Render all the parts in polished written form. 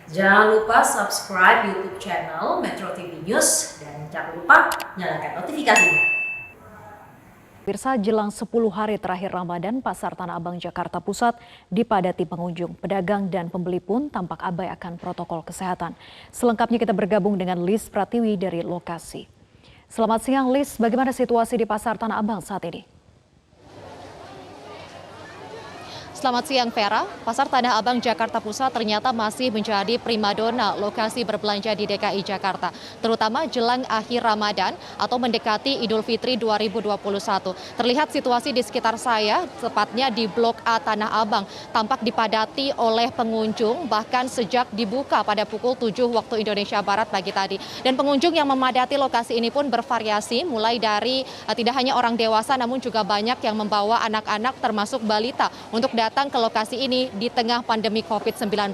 Jangan lupa subscribe YouTube channel Metro TV News dan jangan lupa nyalakan notifikasinya. Pemirsa, jelang 10 hari terakhir Ramadan, Pasar Tanah Abang Jakarta Pusat dipadati pengunjung. Pedagang dan pembeli pun tampak abai akan protokol kesehatan. Selengkapnya kita bergabung dengan Lis Pratiwi dari lokasi. Selamat siang Lis, bagaimana situasi di Pasar Tanah Abang saat ini? Selamat siang Vera, Pasar Tanah Abang Jakarta Pusat ternyata masih menjadi primadona lokasi berbelanja di DKI Jakarta, terutama jelang akhir Ramadan atau mendekati Idul Fitri 2021. Terlihat situasi di sekitar saya, tepatnya di Blok A Tanah Abang, tampak dipadati oleh pengunjung bahkan sejak dibuka pada pukul 7 waktu Indonesia Barat pagi tadi. Dan pengunjung yang memadati lokasi ini pun bervariasi, mulai dari tidak hanya orang dewasa namun juga banyak yang membawa anak-anak termasuk balita untuk datang ke lokasi ini di tengah pandemi COVID-19.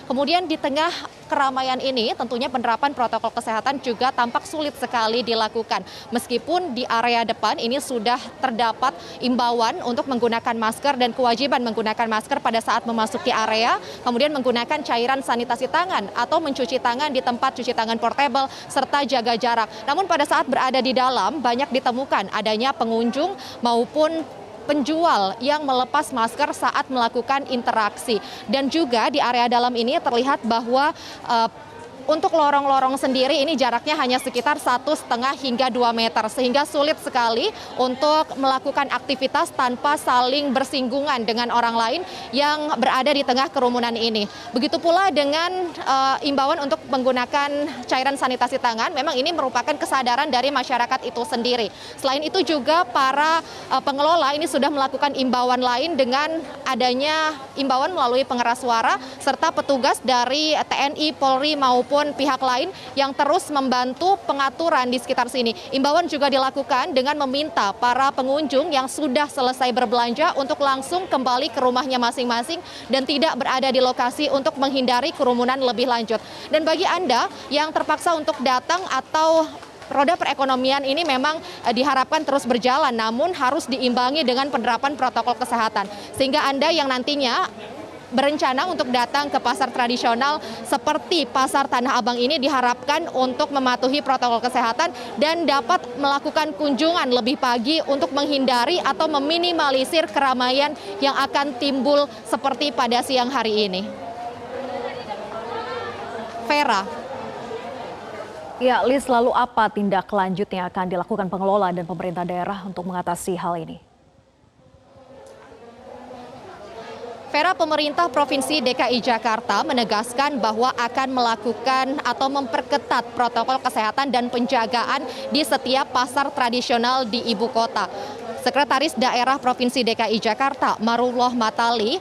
Kemudian di tengah keramaian ini tentunya penerapan protokol kesehatan juga tampak sulit sekali dilakukan. Meskipun di area depan ini sudah terdapat imbauan untuk menggunakan masker dan kewajiban menggunakan masker pada saat memasuki area, kemudian menggunakan cairan sanitasi tangan atau mencuci tangan di tempat cuci tangan portable serta jaga jarak. Namun pada saat berada di dalam banyak ditemukan adanya pengunjung maupun penjual yang melepas masker saat melakukan interaksi. Dan juga di area dalam ini terlihat bahwa untuk lorong-lorong sendiri ini jaraknya hanya sekitar 1,5 hingga 2 meter sehingga sulit sekali untuk melakukan aktivitas tanpa saling bersinggungan dengan orang lain yang berada di tengah kerumunan ini. Begitu pula dengan imbauan untuk menggunakan cairan sanitasi tangan, memang ini merupakan kesadaran dari masyarakat itu sendiri. Selain itu juga para pengelola ini sudah melakukan imbauan lain dengan adanya imbauan melalui pengeras suara serta petugas dari TNI, Polri maupun pihak lain yang terus membantu pengaturan di sekitar sini. Imbauan juga dilakukan dengan meminta para pengunjung yang sudah selesai berbelanja untuk langsung kembali ke rumahnya masing-masing dan tidak berada di lokasi untuk menghindari kerumunan lebih lanjut. Dan bagi Anda yang terpaksa untuk datang atau roda perekonomian ini memang diharapkan terus berjalan, namun harus diimbangi dengan penerapan protokol kesehatan. Sehingga Anda yang nantinya berencana untuk datang ke pasar tradisional seperti Pasar Tanah Abang ini diharapkan untuk mematuhi protokol kesehatan dan dapat melakukan kunjungan lebih pagi untuk menghindari atau meminimalisir keramaian yang akan timbul seperti pada siang hari ini. Vera. Ya, Lis, lalu apa tindak lanjut yang akan dilakukan pengelola dan pemerintah daerah untuk mengatasi hal ini? Vera, pemerintah Provinsi DKI Jakarta menegaskan bahwa akan melakukan atau memperketat protokol kesehatan dan penjagaan di setiap pasar tradisional di ibu kota. Sekretaris Daerah Provinsi DKI Jakarta, Marullah Matali,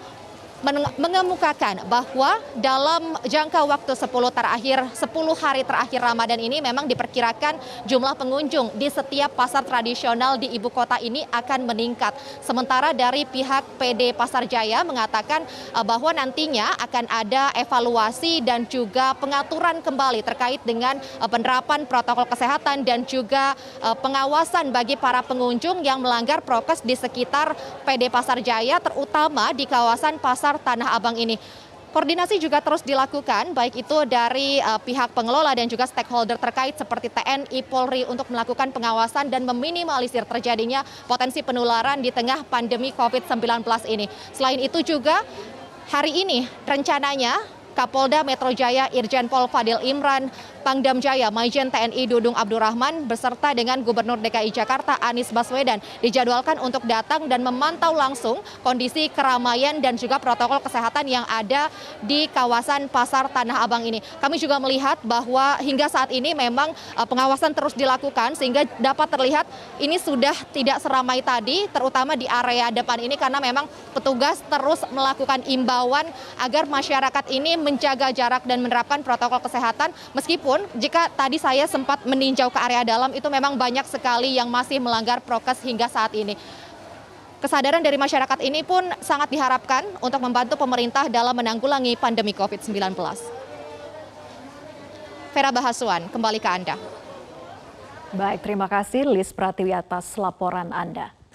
mengemukakan bahwa dalam jangka waktu 10 hari terakhir Ramadan ini memang diperkirakan jumlah pengunjung di setiap pasar tradisional di ibu kota ini akan meningkat. Sementara dari pihak PD Pasar Jaya mengatakan bahwa nantinya akan ada evaluasi dan juga pengaturan kembali terkait dengan penerapan protokol kesehatan dan juga pengawasan bagi para pengunjung yang melanggar prokes di sekitar PD Pasar Jaya, terutama di kawasan Pasar Tanah Abang ini. Koordinasi juga terus dilakukan, baik itu dari pihak pengelola dan juga stakeholder terkait seperti TNI, Polri untuk melakukan pengawasan dan meminimalisir terjadinya potensi penularan di tengah pandemi COVID-19 ini. Selain itu juga hari ini rencananya Kapolda Metro Jaya Irjen Pol Fadil Imran, Pangdam Jaya Majen TNI Dudung Abdurrahman beserta dengan Gubernur DKI Jakarta Anies Baswedan dijadwalkan untuk datang dan memantau langsung kondisi keramaian dan juga protokol kesehatan yang ada di kawasan Pasar Tanah Abang ini. Kami juga melihat bahwa hingga saat ini memang pengawasan terus dilakukan sehingga dapat terlihat ini sudah tidak seramai tadi, terutama di area depan ini karena memang petugas terus melakukan imbauan agar masyarakat ini menjaga jarak dan menerapkan protokol kesehatan. Meskipun jika tadi saya sempat meninjau ke area dalam itu memang banyak sekali yang masih melanggar prokes hingga saat ini. Kesadaran dari masyarakat ini pun sangat diharapkan untuk membantu pemerintah dalam menanggulangi pandemi COVID-19. Vera Bahasuan, kembali ke Anda. Baik, terima kasih Lis Pratiwi atas laporan Anda.